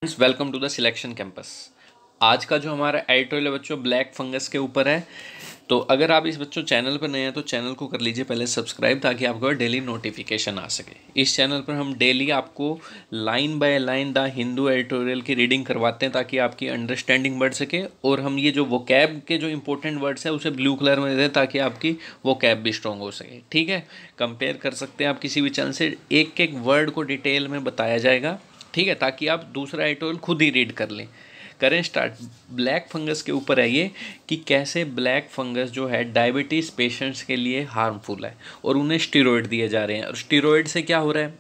Welcome to the selection campus. आज का जो हमारा एडिटोरियल है बच्चों ब्लैक फंगस के ऊपर है। तो अगर आप इस बच्चों चैनल पर नए हैं तो चैनल को कर लीजिए पहले सब्सक्राइब, ताकि आपको डेली नोटिफिकेशन आ सके। इस चैनल पर हम डेली आपको line by line the Hindu editorial की रीडिंग करवाते हैं, ताकि आपकी अंडरस्टैंडिंग बढ़ सके। और हम ये जो वोकैब के जो इंपॉर्टेंट वर्ड्स हैं उसे ब्लू कलर में देते हैं, ताकि आपकी वोकैब भी स्ट्रॉन्ग हो सके। ठीक है, कंपेयर कर सकते हैं आप किसी भी चैनल से, एक एक वर्ड को डिटेल में बताया जाएगा। ठीक है, ताकि आप दूसरा एडिटोरियल खुद ही रीड कर लें। करें स्टार्ट। ब्लैक फंगस के ऊपर है ये कि कैसे ब्लैक फंगस जो है डायबिटीज़ पेशेंट्स के लिए हार्मफुल है और उन्हें स्टेरॉइड दिए जा रहे हैं। और स्टेरॉइड से क्या हो रहा है,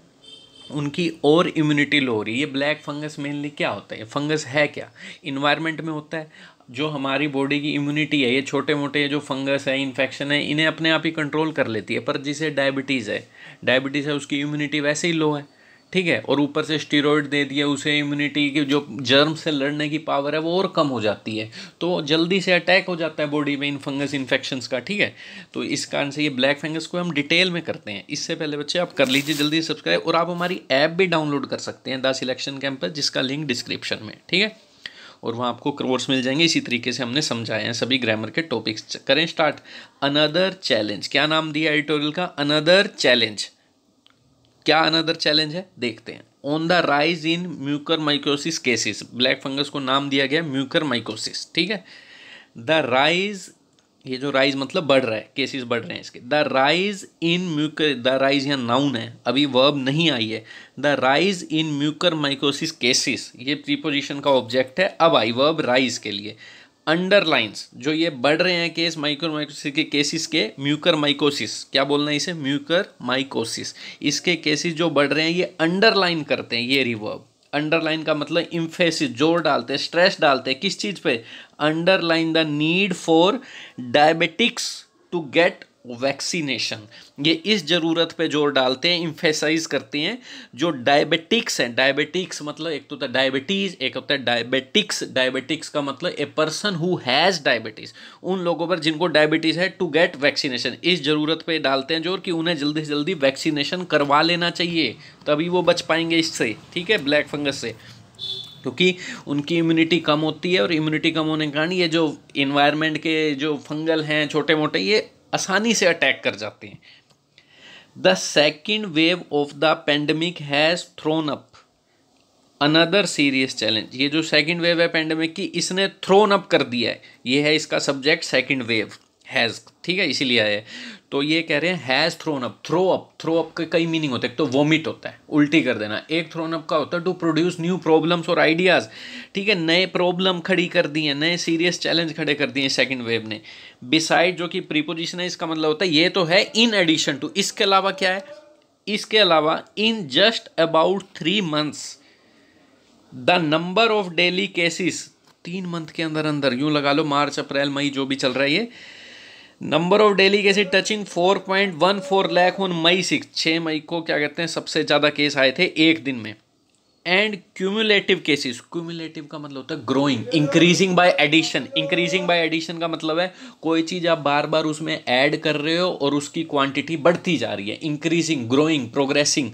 उनकी और इम्यूनिटी लो हो रही है। ये ब्लैक फंगस मेनली क्या होता है, फंगस है क्या, इन्वायरमेंट में होता है। जो हमारी बॉडी की इम्यूनिटी है, ये छोटे मोटे जो फंगस है, इन्फेक्शन है, इन्हें अपने आप ही कंट्रोल कर लेती है। पर जिसे डायबिटीज़ है उसकी इम्यूनिटी वैसे ही लो है। ठीक है, और ऊपर से स्टेरॉइड दे दिया उसे, इम्यूनिटी की जो जर्म से लड़ने की पावर है वो और कम हो जाती है, तो जल्दी से अटैक हो जाता है बॉडी में इन फंगस इन्फेक्शंस का। ठीक है, तो इस कारण से ये ब्लैक फंगस को हम डिटेल में करते हैं। इससे पहले बच्चे आप कर लीजिए जल्दी सब्सक्राइब, और आप हमारी ऐप भी डाउनलोड कर सकते हैं द सिलेक्शन कैंपस, जिसका लिंक डिस्क्रिप्शन में। ठीक है, और वहाँ आपको कोर्स मिल जाएंगे। इसी तरीके से हमने समझाए हैं सभी ग्रामर के टॉपिक्स। करें स्टार्ट। अनदर चैलेंज, क्या नाम दिया एडिटोरियल का, अनदर चैलेंज। क्या अनदर चैलेंज है देखते हैं। On the rise in mucormycosis cases, black fungus को नाम दिया गया म्यूकरमाइकोसिस। ठीक है, द राइज, ये जो राइज मतलब बढ़ रहा है, केसेस बढ़ रहे हैं इसके। The rise in Mucor, the rise यहाँ नाउन है, अभी वर्ब नहीं आई है। The rise in mucormycosis cases, ये प्रीपोजिशन का ऑब्जेक्ट है, अब आई वर्ब राइज के लिए। अंडरलाइंस, जो ये बढ़ रहे हैं केस माइक्रोमाइकोसिस के केसेस के, म्यूकर माइकोसिस, क्या बोलना है इसे, म्यूकर माइकोसिस, इसके केसेस जो बढ़ रहे हैं ये अंडरलाइन करते हैं ये रिवर्ब। अंडरलाइन का मतलब इम्फेसिस, जोर डालते हैं, स्ट्रेस डालते हैं किस चीज़ पे, underline the need for diabetics to get vaccination. ये इस ज़रूरत पे जोर डालते हैं, इम्फेसाइज करते हैं। जो डायबिटिक्स हैं, डायबिटिक्स मतलब एक तो होता है डायबिटीज़, एक होता है डायबिटिक्स। डायबिटिक्स का मतलब a person who has diabetes, उन लोगों पर जिनको डायबिटीज़ है, टू गेट वैक्सीनेशन, इस ज़रूरत पे डालते हैं जोर कि उन्हें जल्दी से जल्दी वैक्सीनेशन करवा लेना चाहिए, तभी वो बच पाएंगे इससे। ठीक है, ब्लैक फंगस से, क्योंकि उनकी इम्यूनिटी कम होती है, और इम्यूनिटी कम होने के कारण ये जो इन्वायरमेंट के जो फंगल हैं छोटे मोटे, ये आसानी से अटैक कर जाते हैं। The second wave of the pandemic has thrown up another serious challenge. ये जो सेकेंड वेव है पेंडेमिक की, इसने थ्रोन अप कर दिया है, ये है इसका सब्जेक्ट, सेकेंड वेव हैज़। ठीक है, इसीलिए आया है। तो ये कह रहे हैं has thrown up. Throw up के कई मीनिंग होते हैं, एक तो वोमिट होता है, उल्टी कर देना। एक थ्रोन अप का होता है टू प्रोड्यूस न्यू प्रॉब्लम्स और आइडियाज़। ठीक है, नए प्रॉब्लम खड़ी कर दी हैं, नए सीरियस चैलेंज खड़े कर दिए हैं सेकेंड वेव ने। बिसाइड, जो कि प्रीपोजिशन है, इसका मतलब होता है ये तो है इन एडिशन टू, इसके अलावा क्या है, इसके अलावा in just about 3 months the number of daily cases, 3 month के अंदर अंदर, यूं लगा लो मार्च अप्रैल मई जो भी चल रहा है ये, number of daily cases touching 4.14 lakh on May 6 मई को क्या कहते हैं सबसे ज़्यादा केस आए थे एक दिन में। एंड क्यूमुलेटिव केसेस, क्यूमुलेटिव का मतलब होता है growing, increasing by addition. Increasing by addition का मतलब है कोई चीज़ आप बार बार उसमें ऐड कर रहे हो और उसकी क्वांटिटी बढ़ती जा रही है। इंक्रीजिंग, ग्रोइंग, प्रोग्रेसिंग,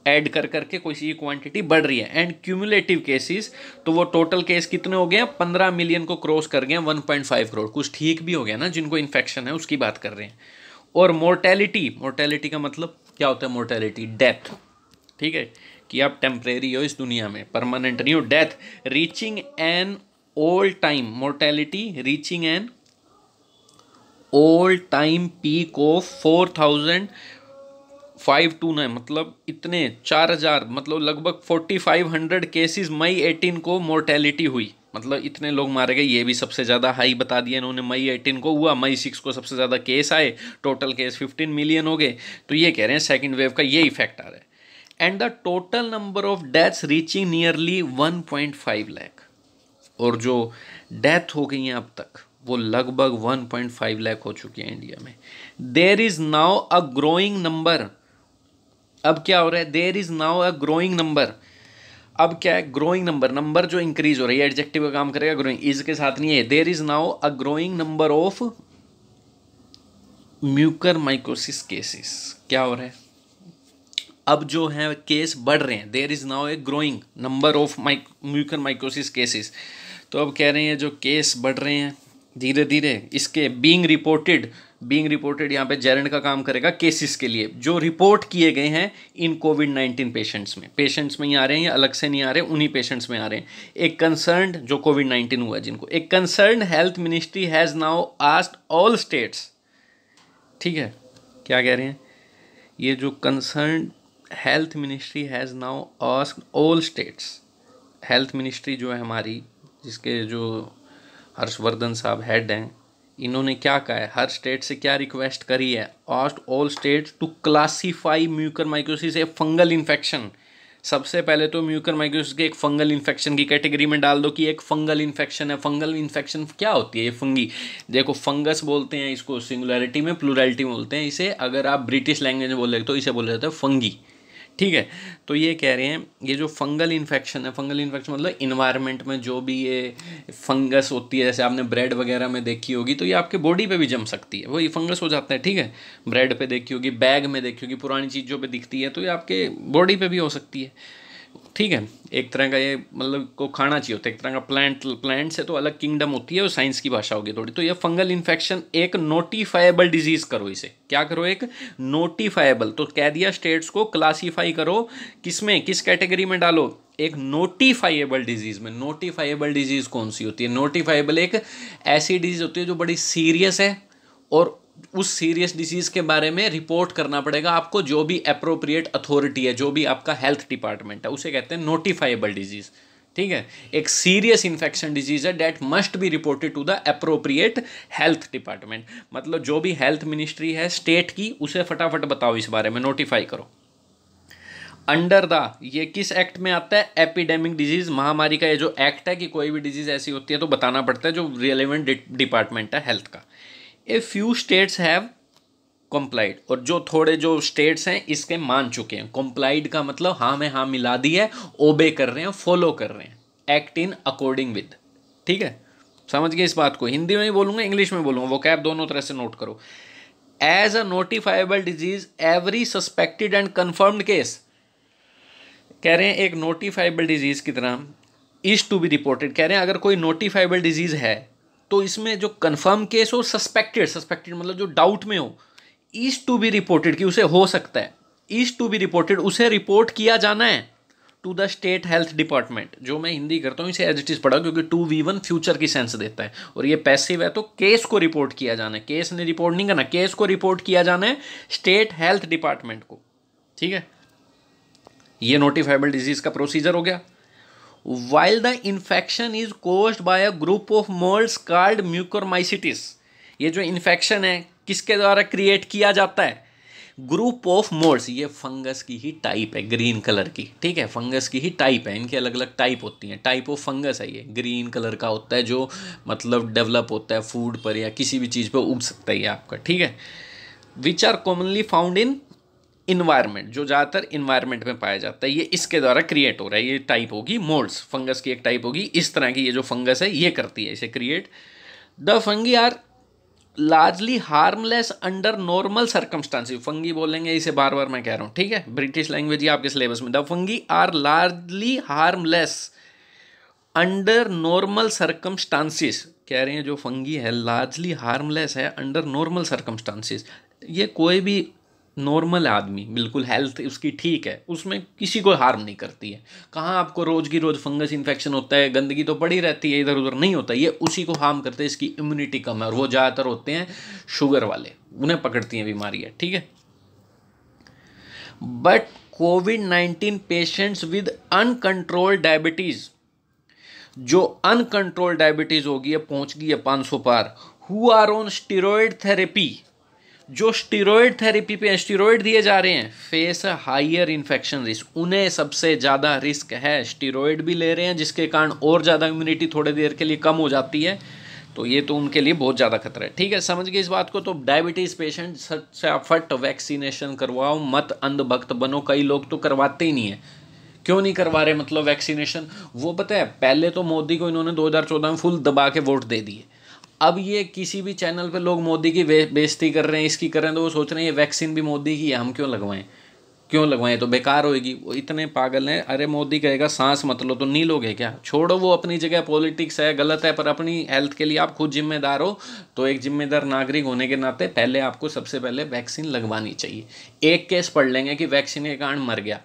ऐड कर करके कोई सी क्वांटिटी बढ़ रही है। एंड क्यूमुलेटिव केसेस, तो वो टोटल केस कितने हो गए हैं, 15 मिलियन को क्रॉस कर गए हैं, 1.5 करोड़। कुछ ठीक भी हो गया ना, जिनको इन्फेक्शन है उसकी बात कर रहे हैं। और मोर्टेलिटी, मोर्टेलिटी का मतलब क्या होता है, मोर्टेलिटी डेथ। ठीक है, कि आप टेम्परेरी हो इस दुनिया में, परमानेंट नहीं हो। Death reaching an old time, mortality reaching an old time peak of 4,529, मतलब इतने 4,000, मतलब लगभग 4,500 केसेस मई 18 को मोर्टेलिटी हुई, मतलब इतने लोग मारे गए। ये भी सबसे ज़्यादा हाई बता दिया इन्होंने, मई 18 को हुआ, मई 6 को सबसे ज़्यादा केस आए, टोटल केस 15 मिलियन हो गए। तो ये कह रहे हैं सेकेंड वेव का ये इफेक्ट आ रहा है। And the total number of deaths reaching nearly 1.5 lakh, और जो डेथ हो गई हैं अब तक वो लगभग 1.5 लाख हो चुकी है इंडिया में। There is now a growing number, अब क्या हो रहा है, there is now a growing number. अब क्या है, ग्रोइंग नंबर, नंबर जो इंक्रीज हो रही है, एडजेक्टिव का काम करेगा, ग्रोइंग इज के साथ नहीं है। There is now a growing number of mucor mycosis cases. क्या हो रहा है, अब जो है केस बढ़ रहे हैं, there is now a growing number of mucormycosis cases. तो अब कह रहे हैं जो केस बढ़ रहे हैं धीरे धीरे, इसके बीइंग रिपोर्टेड यहाँ पे जेरेंड का काम करेगा केसेस के लिए जो रिपोर्ट किए गए हैं इन कोविड-19 पेशेंट्स में ही आ रहे हैं या अलग से नहीं आ रहे, उन्हीं पेशेंट्स में आ रहे हैं। एक कंसर्न्ड जो कोविड-19 हुआ जिनको, एक concerned health ministry has now asked all states, ठीक है क्या कह रहे हैं, ये जो concerned health ministry has now asked all states, health ministry जो है हमारी, जिसके जो हर्षवर्धन साहब हेड हैं, इन्होंने क्या कहा है, हर स्टेट से क्या रिक्वेस्ट करी है, asked all states to classify mucormycosis a fungal infection. सबसे पहले तो म्यूकरमाइकोसिस के एक फंगल इन्फेक्शन की कैटेगरी में डाल दो कि एक फंगल इन्फेक्शन है। फंगल इन्फेक्शन क्या होती है, ये फंगी, देखो फंगस बोलते हैं इसको सिंगुलरिटी में, प्लूरलिटी में बोलते हैं इसे, अगर आप ब्रिटिश लैंग्वेज में बोले तो इसे बोला जाता है फंगी, ठीक है। तो ये कह रहे हैं ये जो फंगल इन्फेक्शन है, फंगल इन्फेक्शन मतलब इन्वायरमेंट में जो भी ये फंगस होती है, जैसे आपने ब्रेड वगैरह में देखी होगी, तो ये आपके बॉडी पे भी जम सकती है, वही फंगस हो जाता है, ठीक है। ब्रेड पे देखी होगी, बैग में देखी होगी, पुरानी चीज़ों पे दिखती है, तो ये आपके बॉडी पे भी हो सकती है, ठीक है। एक तरह का ये मतलब को खाना चाहिए होता है, एक तरह का प्लांट से तो अलग किंगडम होती है, वो साइंस की भाषा होगी थोड़ी। तो ये फंगल इन्फेक्शन एक नोटिफाइबल डिजीज़ करो, इसे क्या करो, एक नोटिफाइबल, तो कह दिया स्टेट्स को क्लासीफाई करो, किसमें, किस कैटेगरी में डालो, एक नोटिफाइबल डिजीज़ में। नोटिफाइबल डिजीज़ कौन सी होती है, नोटिफाइबल एक ऐसी डिजीज़ होती है जो बड़ी सीरियस है और उस सीरियस डिसीज़ के बारे में रिपोर्ट करना पड़ेगा आपको, जो भी अप्रोप्रिएट अथॉरिटी है, जो भी आपका हेल्थ डिपार्टमेंट है, उसे कहते हैं नोटिफाइबल डिजीज़, ठीक है। एक सीरियस इन्फेक्शन डिजीज़ है that must be reported to the appropriate health department, मतलब जो भी हेल्थ मिनिस्ट्री है स्टेट की, उसे फटाफट बताओ इस बारे में, नोटिफाई करो। अंडर द, ये किस एक्ट में आता है, एपिडेमिक डिजीज़, महामारी का ये जो एक्ट है कि कोई भी डिजीज़ ऐसी होती है तो बताना पड़ता है, जो रिलेवेंट डिपार्टमेंट है हेल्थ का। A few states have complied, और जो थोड़े जो स्टेट्स हैं इसके मान चुके हैं। कंप्लाइड का मतलब हाँ में हाँ मिला दी है, ओबे कर रहे हैं, फॉलो कर रहे हैं, एक्ट इन अकॉर्डिंग विद, ठीक है। समझ गए इस बात को, हिंदी में ही बोलूँगा इंग्लिश में बोलूँगा, वोकैब दोनों तरह से नोट करो। As a notifiable disease every suspected and confirmed case, कह रहे हैं एक नोटिफाइबल डिजीज की तरह इज टू बी रिपोर्टेड, कह रहे हैं अगर कोई नोटिफाइबल डिजीज है तो इसमें जो कंफर्म केस हो, सस्पेक्टेड मतलब जो डाउट में हो, इज टू बी रिपोर्टेड कि उसे हो सकता है, इज टू बी रिपोर्टेड उसे रिपोर्ट किया जाना है to the state health department. जो मैं हिंदी करता हूँ इसे एज इट इज पढ़ा, क्योंकि 2v1 फ्यूचर की सेंस देता है, और ये पैसिव है, तो केस को रिपोर्ट किया जाना है, केस ने रिपोर्ट नहीं करना, केस को रिपोर्ट किया जाना है स्टेट हेल्थ डिपार्टमेंट को, ठीक है। ये नोटिफाइबल डिजीज का प्रोसीजर हो गया। While the infection is caused by a group of molds called mucormycetes, ये जो इन्फेक्शन है किसके द्वारा क्रिएट किया जाता है, ग्रुप ऑफ मोल्ड्स, ये फंगस की ही टाइप है, ग्रीन कलर की, ठीक है, फंगस की ही टाइप है, इनके अलग अलग टाइप होती हैं, टाइप ऑफ फंगस है ये, ग्रीन कलर का होता है, जो मतलब डेवलप होता है फूड पर या किसी भी चीज़ पर उग सकता है आपका, ठीक है। Which are commonly found in environment, जो ज़्यादातर इन्वायरमेंट में पाया जाता है, ये इसके द्वारा क्रिएट हो रहा है, ये टाइप होगी मोल्ड्स, फंगस की एक टाइप होगी, इस तरह की ये जो फंगस है ये करती है इसे create. The fungi are largely harmless under normal circumstances, fungi बोलेंगे इसे बार बार मैं कह रहा हूँ, ठीक है, ब्रिटिश लैंग्वेज ही आपके सिलेबस में। The fungi are largely harmless under normal circumstances, कह रहे हैं जो फंगी है लार्जली हार्मलेस है अंडर नॉर्मल सर्कमस्टांसिस, ये कोई भी नॉर्मल आदमी बिल्कुल हेल्थ उसकी ठीक है, उसमें किसी को हार्म नहीं करती है। कहाँ आपको रोज़ की रोज़ फंगस इन्फेक्शन होता है, गंदगी तो पड़ी रहती है, इधर उधर नहीं होता, ये उसी को हार्म करते हैं, इसकी इम्यूनिटी कम है, और वो ज़्यादातर होते हैं शुगर वाले, उन्हें पकड़ती हैं बीमारियाँ, ठीक है। बट कोविड-19 पेशेंट्स विद अनकंट्रोल्ड डायबिटीज़, जो अनकंट्रोल्ड डायबिटीज़ होगी, पहुँच गई है 500 पार, who are on steroid therapy, जो स्टीरॉयड थेरेपी पे स्टीरॉयड दिए जा रहे हैं, फेस हाइयर इन्फेक्शन रिस्क, उन्हें सबसे ज़्यादा रिस्क है, स्टीरॉयड भी ले रहे हैं जिसके कारण और ज़्यादा इम्यूनिटी थोड़ी देर के लिए कम हो जाती है, तो ये तो उनके लिए बहुत ज़्यादा खतरा है, ठीक है। समझ गए इस बात को। तो डायबिटीज़ पेशेंट फटाफट वैक्सीनेशन करवाओ, मत अंधभक्त बनो, कई लोग तो करवाते ही नहीं है, क्यों नहीं करवा रहे मतलब वैक्सीनेशन, वो पता है पहले तो मोदी को इन्होंने 2014 में फुल दबा के वोट दे दिए, अब ये किसी भी चैनल पे लोग मोदी की बेइज्जती कर रहे हैं, इसकी कर रहे हैं, तो वो सोच रहे हैं ये वैक्सीन भी मोदी की है, हम क्यों लगवाएं, क्यों लगवाएं, तो बेकार होएगी। वो इतने पागल हैं। अरे मोदी कहेगा सांस मत लो तो नहीं लोगे क्या? छोड़ो, वो अपनी जगह पॉलिटिक्स है, गलत है, पर अपनी हेल्थ के लिए आप खुद जिम्मेदार हो। तो एक जिम्मेदार नागरिक होने के नाते पहले आपको सबसे पहले वैक्सीन लगवानी चाहिए। एक केस पढ़ लेंगे कि वैक्सीन के कारण मर गया,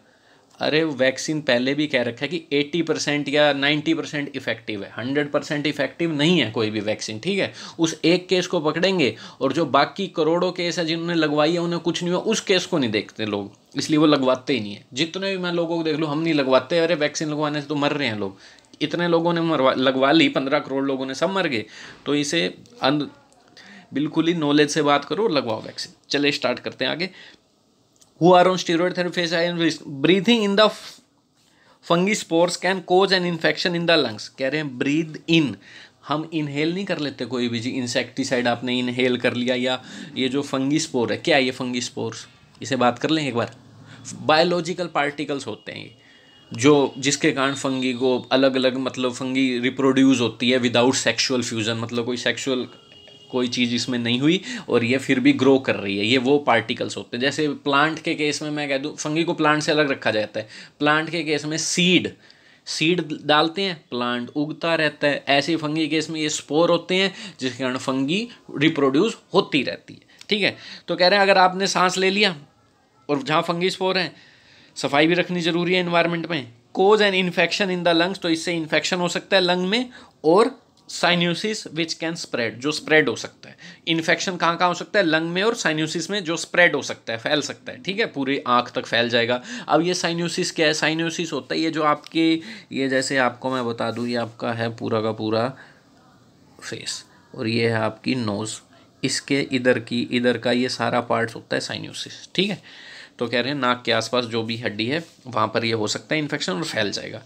अरे वैक्सीन पहले भी कह रखा है कि 80% या 90% इफेक्टिव है, 100% इफेक्टिव नहीं है कोई भी वैक्सीन, ठीक है। उस एक केस को पकड़ेंगे और जो बाकी करोड़ों केस है जिन्होंने लगवाई है उन्हें कुछ नहीं हुआ, उस केस को नहीं देखते लोग, इसलिए वो लगवाते ही नहीं है। जितने भी मैं लोगों को देख लूँ, हम नहीं लगवाते, अरे वैक्सीन लगवाने से तो मर रहे हैं लोग। इतने लोगों ने लगवा ली, 15 करोड़ लोगों ने, सब मर गए। तो इसे बिल्कुल ही नॉलेज से बात करो और लगवाओ वैक्सीन। चलिए स्टार्ट करते हैं आगे। Who are on steroid therapy face high risk. Breathing in the fungi spores can cause an infection in the lungs. कह रहे हैं ब्रीद इन, हम इनहेल नहीं कर लेते कोई भी जी, इंसेक्टिसाइड आपने इनहेल कर लिया, या ये जो फंगी स्पोर है, क्या है ये फंगी स्पोर्स, इसे बात कर लें एक बार। बायोलॉजिकल पार्टिकल्स होते हैं ये, जो जिसके कारण फंगी को अलग अलग, मतलब फंगी रिप्रोड्यूस होती है विदाउट सेक्सुअल फ्यूजन, मतलब कोई सेक्सुअल कोई चीज़ इसमें नहीं हुई और ये फिर भी ग्रो कर रही है, ये वो पार्टिकल्स होते हैं। जैसे प्लांट के केस में मैं कह दूँ, फंगी को प्लांट से अलग रखा जाता है। प्लांट के केस में सीड डालते हैं, प्लांट उगता रहता है। ऐसे ही फंगी के केस में ये स्पोर होते हैं जिसके कारण फंगी रिप्रोड्यूस होती रहती है, ठीक है। तो कह रहे हैं अगर आपने सांस ले लिया और जहाँ फंगी स्पोर हैं, सफाई भी रखनी जरूरी है इन्वायरमेंट में। Cause an infection in the lungs, तो इससे इन्फेक्शन हो सकता है लंग में, और साइनोसिस विच कैन स्प्रेड, जो स्प्रेड हो सकता है। इन्फेक्शन कहाँ कहाँ हो सकता है? लंग में और साइनोसिस में, जो स्प्रेड हो सकता है, फैल सकता है, ठीक है, पूरी आँख तक फैल जाएगा। अब ये साइनोसिस क्या है? साइनोसिस होता है ये जो आपके, ये जैसे आपको मैं बता दूँ, ये आपका है पूरा का पूरा फेस और ये है आपकी नोज़, इसके इधर का ये सारा पार्ट्स होता है साइनोसिस, ठीक है। तो कह रहे हैं नाक के आसपास जो भी हड्डी है वहाँ पर ये हो सकता है इन्फेक्शन और फैल जाएगा।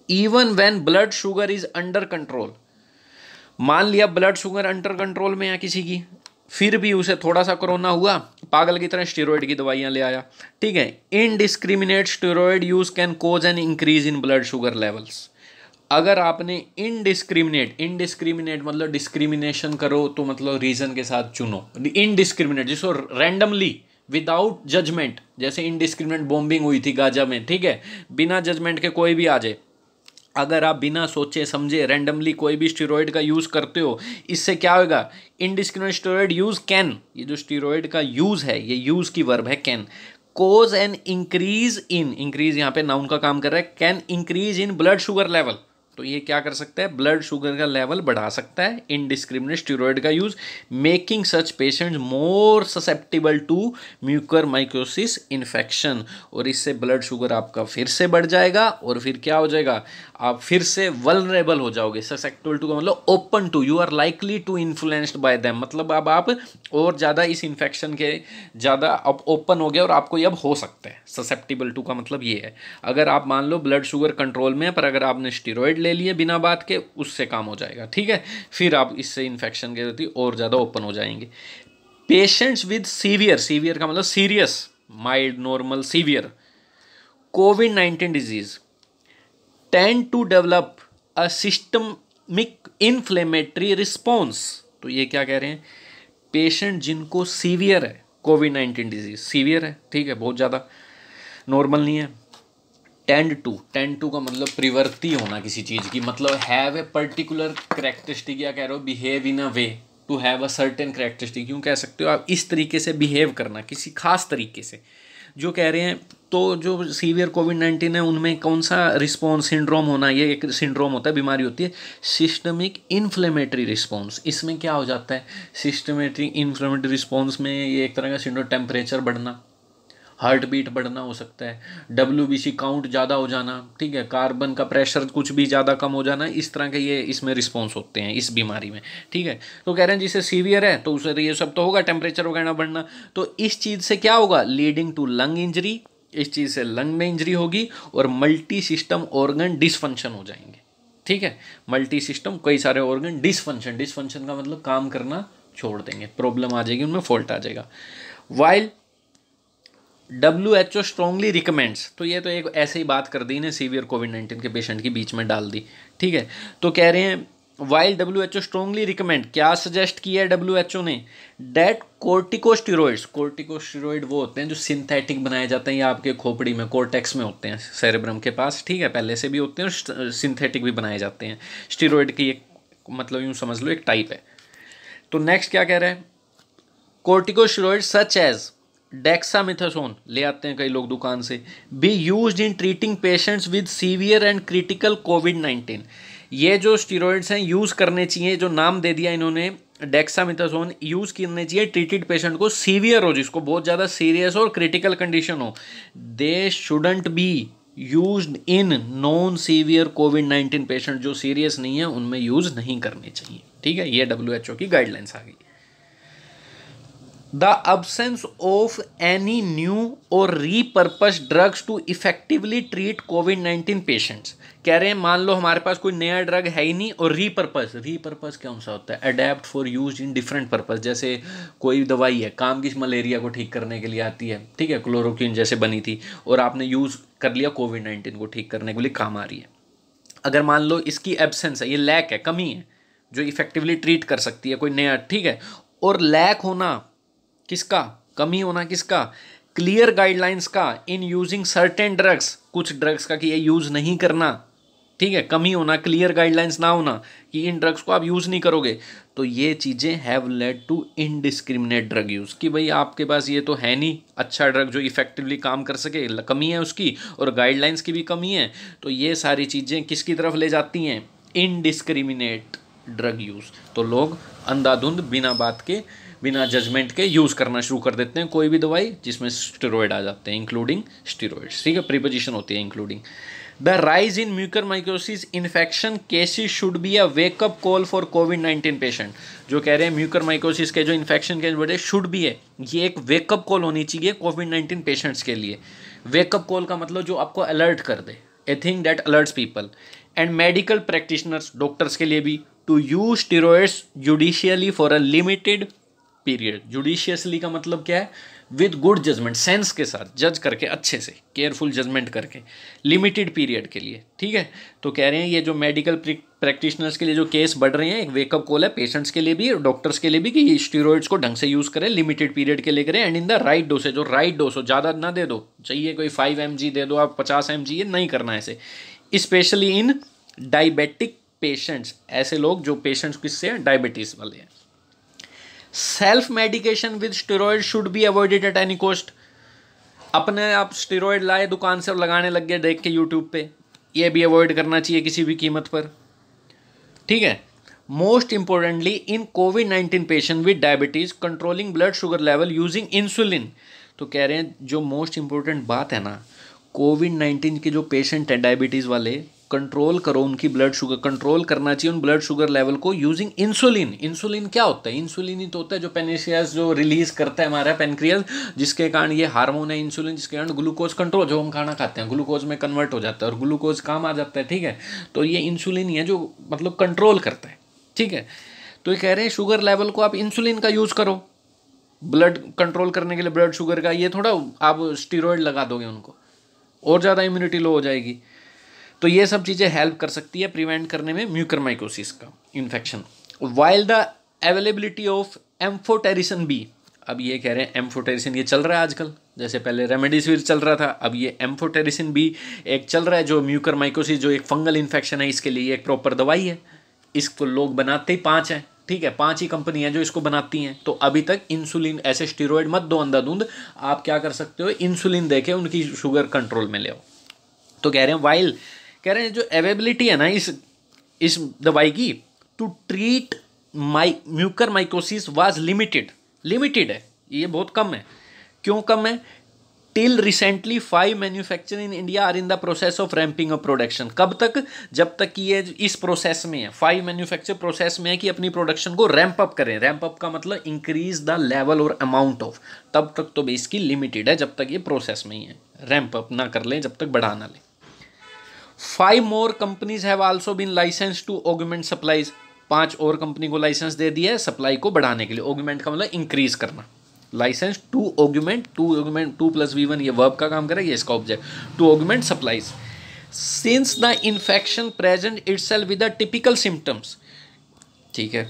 Even when blood sugar is under control, मान लिया ब्लड शुगर अंडर कंट्रोल में है किसी की, फिर भी उसे थोड़ा सा कोरोना हुआ, पागल की तरह स्टेरॉइड की दवाइयाँ ले आया, ठीक है। Indiscriminate steroid use can cause an increase in blood sugar levels. अगर आपने इनडिस्क्रिमिनेट मतलब डिस्क्रिमिनेशन करो, तो मतलब रीजन के साथ चुनो। इनडिस्क्रिमिनेट जिसको रैंडमली विदाउट जजमेंट, जैसे इनडिस्क्रिमिनेट बॉम्बिंग हुई थी गाजा में, ठीक है, बिना जजमेंट के कोई भी आ जाए, अगर आप बिना सोचे समझे रैंडमली कोई भी स्टेरॉइड का यूज़ करते हो, इससे क्या होगा? इनडिस्क्रिमिनेट स्टेरॉइड यूज़ कैन, ये जो स्टेरॉइड का यूज़ है, ये यूज़ की वर्ब है can, cause an increase in, increase यहाँ पे नाउन का काम कर रहा है, can increase in blood sugar level, तो ये क्या कर सकता है? ब्लड शुगर का लेवल बढ़ा सकता है इनडिस्क्रिमिनेट स्टेरॉइड का use, making such patients more susceptible to mucormycosis infection, और इससे ब्लड शुगर आपका फिर से बढ़ जाएगा और फिर क्या हो जाएगा? आप फिर से वल्नरेबल हो जाओगे। ससेप्टेबल टू का मतलब open to, you are likely to influenced by them, मतलब अब आप और ज़्यादा इस इन्फेक्शन के ज़्यादा अब ओपन हो गए और आपको ये अब हो सकता है। ससेप्टेबल टू का मतलब ये है, अगर आप मान लो ब्लड शुगर कंट्रोल में है, पर अगर आपने स्टेरॉइड ले लिए बिना बात के, उससे काम हो जाएगा, ठीक है, फिर आप इससे इन्फेक्शन के प्रति और ज़्यादा ओपन हो जाएंगे। पेशेंट्स विद सीवियर का मतलब सीरियस, माइल्ड, नॉर्मल, सीवियर कोविड-19 disease tend to develop a systemic inflammatory response. तो ये क्या कह रहे हैं? पेशेंट जिनको सीवियर है, कोविड-19 डिजीज सीवियर है, ठीक है, बहुत ज़्यादा, नॉर्मल नहीं है। टेंड टू का मतलब प्रवृत्ति होना किसी चीज़ की, मतलब हैव ए पर्टिकुलर करेक्टरिस्टिक, या कह रहे हो behave in a way, to have a certain characteristic, यूँ कह सकते हो आप, इस तरीके से बिहेव करना, किसी खास तरीके से, जो कह रहे हैं। तो जो सीवियर कोविड-19 है उनमें कौन सा रिस्पॉन्स सिंड्रोम होना, ये एक सिंड्रोम होता है, बीमारी होती है सिस्टमिक इन्फ्लेमेटरी रिस्पॉन्स। इसमें क्या हो जाता है? सिस्टमेटिक इन्फ्लेमेटरी रिस्पॉन्स में ये एक तरह का सिंड्रोम, टेम्परेचर बढ़ना, हार्ट बीट बढ़ना हो सकता है, WBC काउंट ज़्यादा हो जाना, ठीक है, कार्बन का प्रेशर कुछ भी ज़्यादा कम हो जाना, इस तरह के ये इसमें रिस्पॉन्स होते हैं इस बीमारी में, ठीक है। तो कह रहे हैं जिसे सीवियर है तो उसे ये सब तो होगा, टेम्परेचर वगैरह बढ़ना, तो इस चीज़ से क्या होगा? लीडिंग टू लंग इंजरी, इस चीज़ से लंग में इंजरी होगी और मल्टी सिस्टम ऑर्गन डिसफंक्शन हो जाएंगे, ठीक है। मल्टी सिस्टम, कई सारे ऑर्गन डिसफंक्शन का मतलब काम करना छोड़ देंगे, प्रॉब्लम आ जाएगी, उनमें फॉल्ट आ जाएगा। वाइल WHO स्ट्रांगली रिकमेंड्स, तो ये तो एक ऐसे ही बात कर दी ने सीवियर कोविड-19 के पेशेंट की बीच में डाल दी, ठीक है। तो कह रहे हैं वाइल WHO स्ट्रॉन्गली रिकमेंड, क्या सजेस्ट किया है WHO ने, डेट कोर्टिकोस्टेरॉइड्स, कोर्टिकोस्टेरॉइड वो होते हैं जो सिंथेटिक बनाए जाते हैं या आपके खोपड़ी में कोर्टेक्स में होते हैं सेरेब्रम के पास, ठीक है, पहले से भी होते हैं और सिंथेटिक भी बनाए जाते हैं। स्टेरॉइड की एक मतलब यूँ समझ लो एक टाइप है। तो नेक्स्ट क्या कह रहा है, कोर्टिकोस्टेरॉइड सच एज डेक्सामेथासोन, ले आते हैं कई लोग दुकान से, be used in treating patients with severe and critical कोविड-19। ये जो स्टीरॉइड्स हैं यूज़ करने चाहिए, जो नाम दे दिया इन्होंने डेक्सामेथासोन, यूज़ करने चाहिए ट्रीटेड पेशेंट को सीवियर हो, जिसको बहुत ज़्यादा सीरियस और क्रिटिकल कंडीशन हो। दे shouldn't be used in non severe covid patient, जो सीरियस नहीं है उनमें यूज़ नहीं करने चाहिए, ठीक है। ये WHO की गाइडलाइंस आ गई। The absence of any new or repurposed drugs to effectively treat COVID-19 patients, कह रहे हैं मान लो हमारे पास कोई नया ड्रग है ही नहीं, और रीपर्पस कौन सा होता है, adapt for use in different purpose, जैसे कोई दवाई है काम की मलेरिया को ठीक करने के लिए आती है, ठीक है, क्लोरोक्विन जैसे बनी थी, और आपने यूज़ कर लिया कोविड-19 को ठीक करने के लिए काम आ रही है। अगर मान लो इसकी एब्सेंस है, ये लैक है, कमी है, जो इफेक्टिवली ट्रीट कर सकती है कोई नया, ठीक है, और लैक होना किसका, कमी होना किसका, क्लियर गाइडलाइंस का इन यूजिंग सर्टेन ड्रग्स, कुछ ड्रग्स का कि ये यूज़ नहीं करना, ठीक है, कमी होना, क्लियर गाइडलाइंस ना होना कि इन ड्रग्स को आप यूज़ नहीं करोगे, तो ये चीज़ें have led to indiscriminate drug use, कि भाई आपके पास ये तो है नहीं अच्छा ड्रग जो इफेक्टिवली काम कर सके, कमी है उसकी, और गाइडलाइंस की भी कमी है, तो ये सारी चीज़ें किसकी तरफ ले जाती हैं, इनडिस्क्रिमिनेट ड्रग यूज़। तो लोग अंधाधुंध बिना बात के, बिना जजमेंट के यूज़ करना शुरू कर देते हैं कोई भी दवाई जिसमें स्टेरॉइड आ जाते हैं, इंक्लूडिंग स्टेरॉइड्स, ठीक है, प्रीपोजिशन होती है including. The rise in mucormycosis infection cases should be a wake up call for covid patient, जो कह रहे हैं म्यूकरमाइकोसिस के जो इन्फेक्शन के वजह शुड बी है, ये एक वेकअप कॉल होनी चाहिए कोविड-19 पेशेंट्स के लिए। वेकअप कॉल का मतलब जो आपको अलर्ट कर दे, a thing that alerts people, and medical practitioners, doctors के लिए भी, to use steroids judicially for a limited period. Judiciously का मतलब क्या है, विद गुड जजमेंट, सेंस के साथ जज करके, अच्छे से केयरफुल जजमेंट करके, लिमिटेड पीरियड के लिए, ठीक है। तो कह रहे हैं ये जो मेडिकल प्रैक्टिशनर्स के लिए जो केस बढ़ रहे हैं, एक वेकअप कॉल है पेशेंट्स के लिए भी और डॉक्टर्स के लिए भी, कि स्टेरॉइड्स को ढंग से यूज़ करें, लिमिटेड पीरियड के लिए करें, and in the right dosage, जो राइट डोज हो, ज़्यादा ना दे दो, चाहिए कोई 5 mg दे दो आप, 50 mg, ये नहीं करना ऐसे, स्पेशली इन डायबिटिक पेशेंट्स, ऐसे लोग जो पेशेंट्स किससे हैं, डायबिटीज़ वाले हैं। Self medication with steroid should be avoided at any cost, अपने आप स्टेरॉइड लाए दुकान से और लगाने लग गए देख के यूट्यूब पे, ये भी अवॉइड करना चाहिए किसी भी कीमत पर, ठीक है। Most importantly in covid patient with diabetes controlling blood sugar level using insulin, तो कह रहे हैं जो मोस्ट इंपॉर्टेंट बात है ना, कोविड-19 के जो पेशेंट हैं डायबिटीज़ वाले, कंट्रोल करो उनकी ब्लड शुगर, कंट्रोल करना चाहिए उन ब्लड शुगर लेवल को यूजिंग इंसुलिन। इंसुलिन क्या होता है, इंसुलिन ही तो होता है जो पेनिसियस जो रिलीज करता है हमारा पेनक्रियास, जिसके कारण ये हार्मोन है इंसुलिन, जिसके कारण ग्लूकोज कंट्रोल, जो हम खाना खाते हैं ग्लूकोज में कन्वर्ट हो जाता है और ग्लूकोज काम आ जाता है, ठीक है। तो ये इंसुलिन ही है जो मतलब कंट्रोल करता है, ठीक है। तो ये कह रहे हैं शुगर लेवल को आप इंसुलिन का यूज़ करो ब्लड कंट्रोल करने के लिए, ब्लड शुगर का, ये थोड़ा आप स्टीरॉयड लगा दोगे उनको और ज़्यादा इम्यूनिटी लो हो जाएगी। तो ये सब चीज़ें हेल्प कर सकती है प्रिवेंट करने में म्यूकरमाइकोसिस का infection. While the availability of amphotericin B, अब ये कह रहे हैं एम्फोटेरिसिन ये चल रहा है आजकल, जैसे पहले रेमडेसिविर चल रहा था, अब ये एम्फोटेरिसिन बी एक चल रहा है, जो म्यूकरमाइकोसिस जो एक फंगल इन्फेक्शन है, इसके लिए एक प्रॉपर दवाई है। इसको लोग बनाते ही 5 हैं, ठीक है, 5 ही कंपनी है जो इसको बनाती हैं। तो अभी तक इंसुलिन, ऐसे स्टेरॉइड मत दो अंधाधुंध, आप क्या कर सकते हो, इंसुलिन देके उनकी शुगर कंट्रोल में ले आओ। तो कह रहे हैं वाइल, कह रहे हैं जो अवेलेबिलिटी है ना इस दवाई की to treat mucormycosis was limited है, ये बहुत कम है। क्यों कम है, till recently 5 manufacture in India are in the process of ramping up production. कब तक, जब तक कि ये इस प्रोसेस में है, 5 मैन्युफैक्चर प्रोसेस में है कि अपनी प्रोडक्शन को रैंप अप करें। रैंप अप का मतलब इंक्रीज द लेवल और अमाउंट ऑफ, तब तक तो इसकी लिमिटेड है जब तक ये प्रोसेस में ही है, रैंप अप ना कर लें जब तक बढ़ा ना लें। 5 more companies have also been licensed to augment supplies, 5 और कंपनी को लाइसेंस दे दिया है सप्लाई को बढ़ाने के लिए। ऑगमेंट का मतलब इंक्रीज करना, licence to augment, to plus V1 ये वर्ब का काम करेगा, ये इसका object, to augment supplies since the infection present itself with the typical symptoms, ठीक है,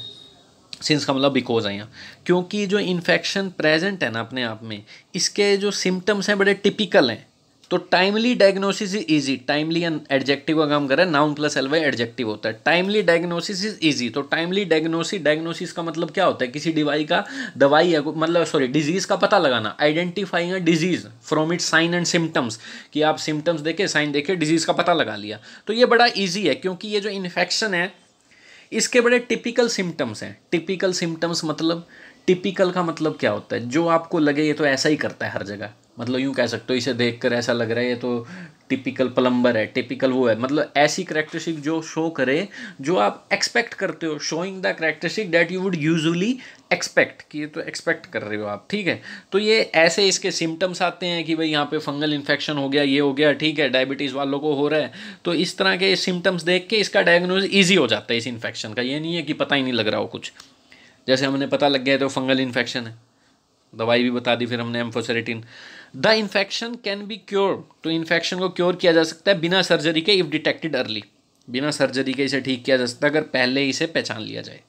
सिंस का मतलब बिकॉज है यहाँ, क्योंकि जो इन्फेक्शन प्रेजेंट है ना अपने आप में, इसके जो सिम्टम्स हैं बड़े टिपिकल हैं। तो timely diagnosis is easy, timely adjective का काम कर रहा है, noun plus L Y adjective होता है। टाइमली डायग्नोसिस इज इजी, तो टाइमली डायग्नोसिस का मतलब क्या होता है, किसी दवाई है मतलब सॉरी डिजीज का पता लगाना, identifying a disease from its sign and symptoms, कि आप सिम्टम्स देखे साइन देखे डिजीज का पता लगा लिया। तो ये बड़ा ईजी है, क्योंकि ये जो इन्फेक्शन है इसके बड़े टिपिकल सिम्टम्स हैं। टिपिकल सिम्टम्स मतलब, टिपिकल का मतलब क्या होता है, जो आपको लगे ये तो ऐसा ही करता है हर जगह, मतलब यूँ कह सकते हो इसे देखकर ऐसा लग रहा है ये तो टिपिकल प्लम्बर है, टिपिकल वो है, मतलब ऐसी करेक्टरिस्टिक जो शो करे जो आप एक्सपेक्ट करते हो, showing the characteristic that you would usually expect, कि ये तो एक्सपेक्ट कर रहे हो आप, ठीक है। तो ये ऐसे इसके सिम्टम्स आते हैं कि भाई यहाँ पे फंगल इन्फेक्शन हो गया, ये हो गया, ठीक है, डायबिटीज़ वालों को हो रहा है, तो इस तरह के सिम्टम्स देख के इसका डायग्नोज ईजी हो जाता है इस इन्फेक्शन का। ये नहीं है कि पता ही नहीं लग रहा हो कुछ, जैसे हमने पता लग गया तो फंगल इन्फेक्शन है, दवाई भी बता दी फिर हमने amphotericin. The infection can be cure, तो इन्फेक्शन को क्योर किया जा सकता है बिना सर्जरी के, इफ डिटेक्टेड अर्ली, बिना सर्जरी के इसे ठीक किया जा सकता है अगर पहले इसे पहचान लिया जाए।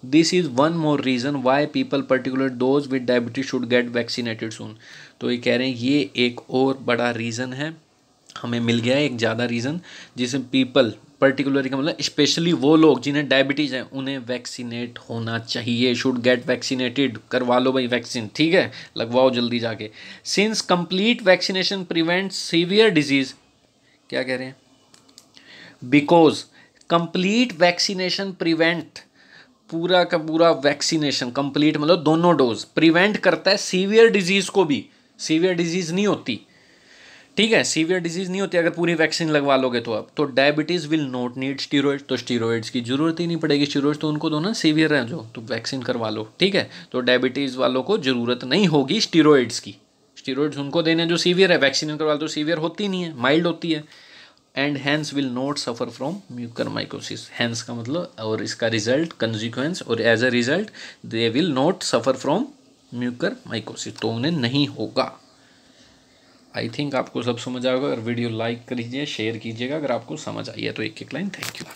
This is one more reason why people particular those with diabetes should get vaccinated soon. तो ये कह रहे हैं ये एक और बड़ा रीज़न है, हमें मिल गया है एक ज़्यादा रीज़न, जिसमें पीपल पर्टिकुलरली का मतलब स्पेशली वो लोग जिन्हें डायबिटीज़ है उन्हें वैक्सीनेट होना चाहिए, शुड गेट वैक्सीनेटेड, करवा लो भाई वैक्सीन, ठीक है, लगवाओ जल्दी जाके। Since complete vaccination prevent severe disease, क्या कह रहे हैं, बिकॉज कंप्लीट वैक्सीनेशन प्रिवेंट, पूरा का पूरा वैक्सीनेशन कंप्लीट मतलब दोनों डोज प्रिवेंट करता है सीवियर डिजीज़ को भी, सीवियर डिजीज़ नहीं होती, ठीक है, सीवियर डिजीज़ नहीं होती अगर पूरी वैक्सीन लगवा लोगे तो। अब तो diabetes will not need steroids, तो स्टीरॉइड्स की जरूरत ही नहीं पड़ेगी, स्टीरॉइड्स तो उनको दो ना सीवियर है जो, तो वैक्सीन करवा लो, ठीक है। तो डायबिटीज़ वालों को ज़रूरत नहीं होगी स्टीरॉइड्स की, स्टीरॉइड्स उनको देने जो सीवियर है, वैक्सीन करवा लो तो सीवियर होती नहीं है, माइल्ड होती है। And hence will not suffer from mucormycosis, hence का मतलब और इसका रिजल्ट कंसिक्वेंस, और as a result they will not suffer from mucormycosis, तो उन्हें नहीं होगा। आई थिंक आपको सब समझ आएगा, अगर वीडियो लाइक करिए शेयर कीजिएगा अगर आपको समझ आई है तो एक एक लाइन। Thank you.